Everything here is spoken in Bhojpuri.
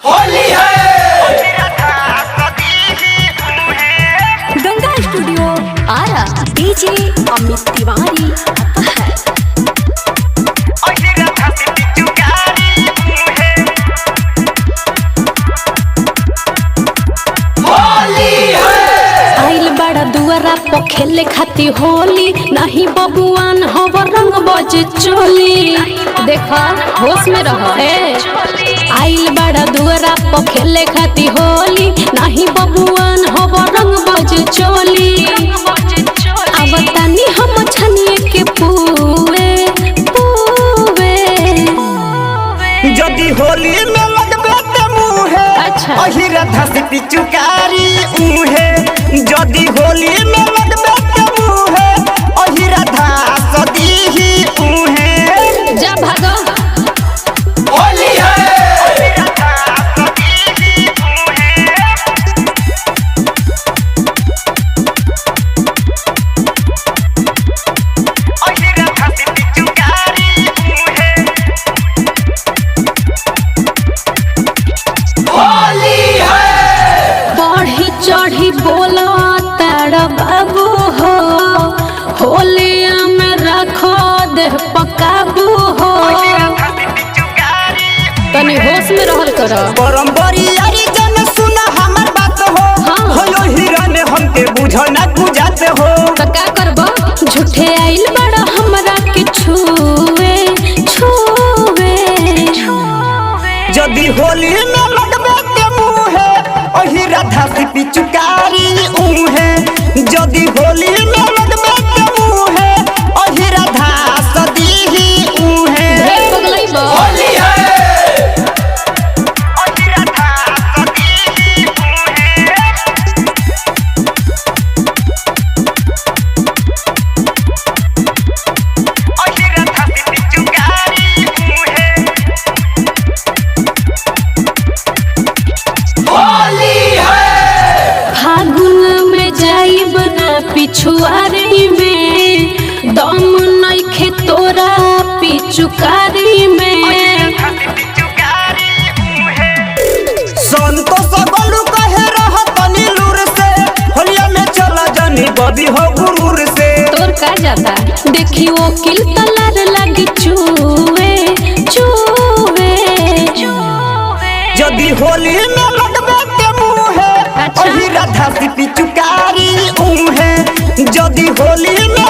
होली है। गंगा स्टूडियो आरा डीजे अमित तिवारी आइल बड़ा दुआरा पर खेले खाती होली नहीं बबुआन हव रंग बजे चोली देखा होश में रहो आइल बड़ा दुआरा पर खेले खाती होली नहीं बबुआन हव रंग बजे चोली अब तनी हम छनिए के पूवे पूवे जदी होली में लगबे ते मुहे अच्छा अहिरा धस पिचुकारी उहे जदी होली में लगबे ते मुहे अहिरा धस दीही उहे जा भागो होली है। होली है। बढ़ी चढ़ी बोला तारा बाबू हो होलिया में रखो देह पकाबू हो तनी होश में रहल कर परम्परी यारी जन सुना हमर बात हो हाँ। होयो हिरन हमके बुझो ना बुझाते हो तो का करबो झूठे आइल बड़ा हमरा के छुए छुए जदी होली में लगबे ते मुहे अहिरा धस पिचुकारी उहे जदी होली में लगबे ते मुहे अहिरा धस दीही उहे ढेर पगलैबो होली है। होली है। फागुन में जाइब ना पिछुआरी में दम नइखे तोरा पिचुकारी में संतोष गोलू कहे रह तनी लूर से होलिया में चला जानी बदी हो गुरूर से तोर का जाता देखी वो किल तलार लगी चुए चुए जदी होली में लगबे ते मुहे अच्छा। अहिरा धस पिचुकारी उहे जदी होली में